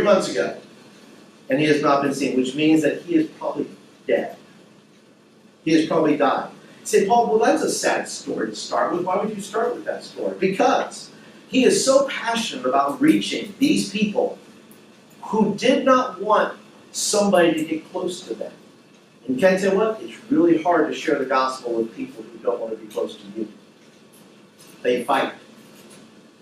months ago, and he has not been seen, which means that he is probably dead. He has probably died. You say, Paul, well, that's a sad story to start with. Why would you start with that story? Because he is so passionate about reaching these people who did not want somebody to get close to them. And can I tell you what? It's really hard to share the gospel with people who don't want to be close to you. They fight.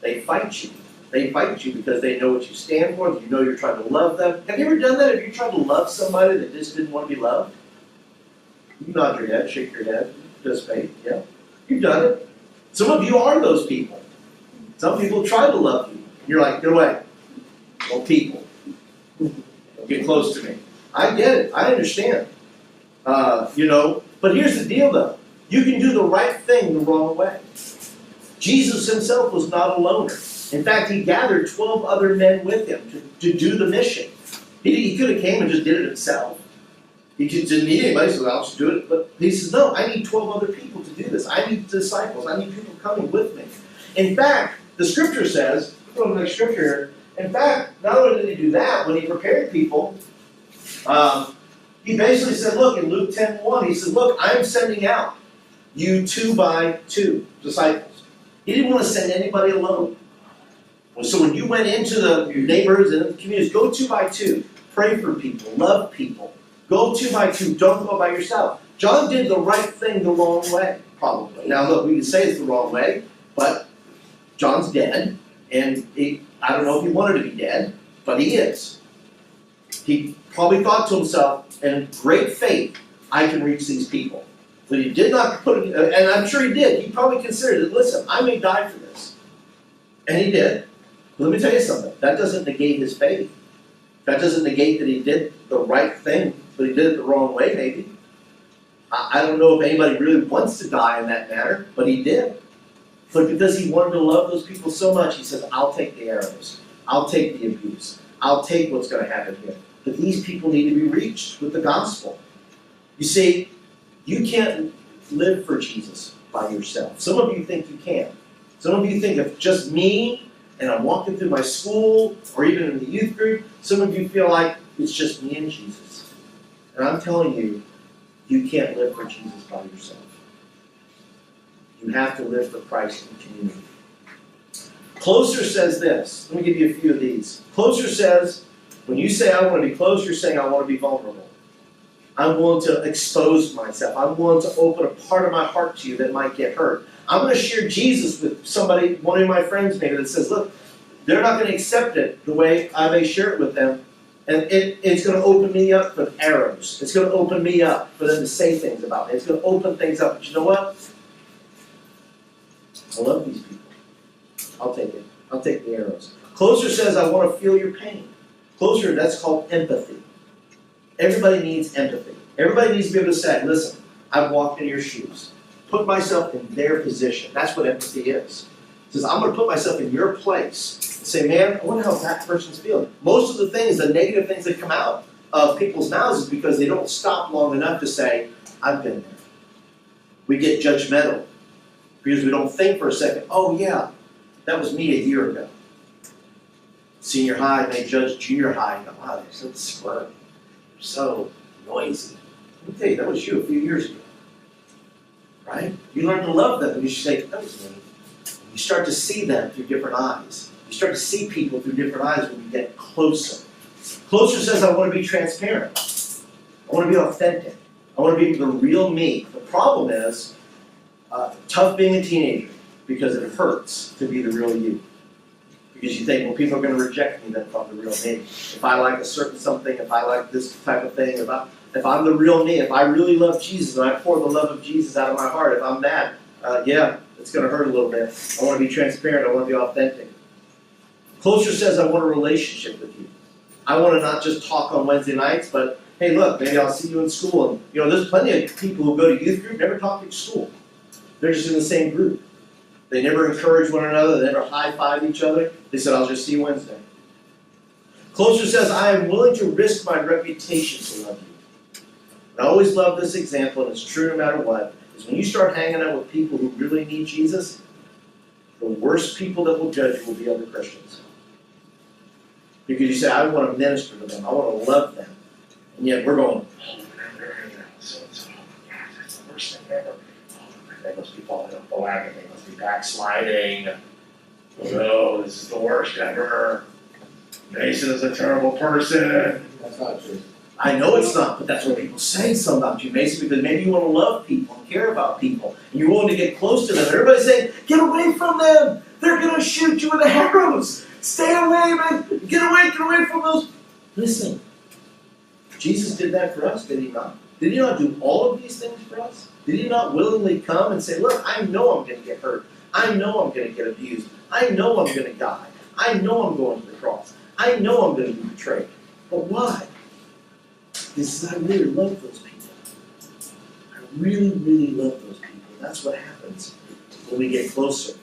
They fight you. They fight you because they know what you stand for. You know you're trying to love them. Have you ever done that? Have you tried to love somebody that just didn't want to be loved? You nod your head, shake your head, participate. Yeah. You've done it. Some of you are those people. Some people try to love you. You're like, get away. Well, people. Don't get close to me. I get it. I understand. But here's the deal, though. You can do the right thing the wrong way. Jesus himself was not a loner. In fact, he gathered 12 other men with him to do the mission. He could have came and just did it himself. He just didn't need anybody, so I'll just do it. But he says, no, I need 12 other people to do this. I need disciples. I need people coming with me. In fact, the scripture says, go to the next scripture here. In fact, not only did he do that, when he prepared people, he basically said, look, in Luke 10:1, he said, look, I'm sending out you 2 by 2 disciples. He didn't want to send anybody alone. So when you went into your neighborhoods and the communities, go 2 by 2. Pray for people. Love people. Go 2 by 2. Don't go by yourself. John did the right thing the wrong way, probably. Now, look, we can say it's the wrong way, but John's dead, and I don't know if he wanted to be dead, but he is. He probably thought to himself, in great faith, I can reach these people. But he did not put it, and I'm sure he did. He probably considered it, listen, I may die for this. And he did. But let me tell you something. That doesn't negate his faith. That doesn't negate that he did the right thing, but he did it the wrong way, maybe. I don't know if anybody really wants to die in that manner, but he did. But because he wanted to love those people so much, he says, I'll take the arrows. I'll take the abuse. I'll take what's going to happen here. But these people need to be reached with the gospel. You see, you can't live for Jesus by yourself. Some of you think you can. Some of you think if just me, and I'm walking through my school, or even in the youth group, some of you feel like it's just me and Jesus. And I'm telling you, you can't live for Jesus by yourself. You have to live for Christ in community. Closer says this. Let me give you a few of these. Closer says, when you say I want to be close, you're saying I want to be vulnerable. I'm willing to expose myself. I'm willing to open a part of my heart to you that might get hurt. I'm going to share Jesus with somebody, one of my friends maybe, that says, look, they're not going to accept it the way I may share it with them. And it's going to open me up for arrows. It's going to open me up for them to say things about me. It's going to open things up. But you know what? I love these people. I'll take it. I'll take the arrows. Closer says, I want to feel your pain. Closer, that's called empathy. Everybody needs empathy. Everybody needs to be able to say, listen, I've walked in your shoes. Put myself in their position. That's what empathy is. It says, I'm going to put myself in your place and say, man, I wonder how that person's feeling. Most of the things, the negative things that come out of people's mouths is because they don't stop long enough to say, I've been there. We get judgmental because we don't think for a second, oh yeah, that was me a year ago. Senior high may judge junior high and go, wow, they're so squirmy. They're so noisy. Let me tell you, that was you a few years ago. Right? You learn to love them and you say, that was me. You start to see them through different eyes. You start to see people through different eyes when you get closer. Closer says, I want to be transparent. I want to be authentic. I want to be the real me. The problem is, tough being a teenager because it hurts to be the real you. Because you think, well, people are going to reject me then if I'm the real me. If I like a certain something, if I like this type of thing, if I'm the real me, if I really love Jesus and I pour the love of Jesus out of my heart, if I'm that, yeah, it's going to hurt a little bit. I want to be transparent. I want to be authentic. Closer says, I want a relationship with you. I want to not just talk on Wednesday nights, but hey, look, maybe I'll see you in school. And there's plenty of people who go to youth group, never talk at school. They're just in the same group. They never encourage one another. They never high-five each other. They said, I'll just see you Wednesday. Closer says, I am willing to risk my reputation to love you. And I always love this example, and it's true no matter what, is when you start hanging out with people who really need Jesus, the worst people that will judge you will be other Christians. Because you say, I want to minister to them, I want to love them. And yet we're going, oh, so that's the worst thing ever. Oh, they must be falling off the wagon, they must be backsliding. Oh, this is the worst ever. Mason is a terrible person. That's not true. I know it's not, but that's what people say some about you, Mason, because maybe you want to love people and care about people, and you're willing to get close to them. Everybody's saying, get away from them! They're going to shoot you with arrows! Stay away, man! Get away from those! Listen, Jesus did that for us, did he not? Did he not do all of these things for us? Did he not willingly come and say, look, I know I'm going to get hurt. I know I'm going to get abused. I know I'm going to die. I know I'm going to the cross. I know I'm going to be betrayed. But why? Because I really love those people. I really, really love those people. That's what happens when we get closer.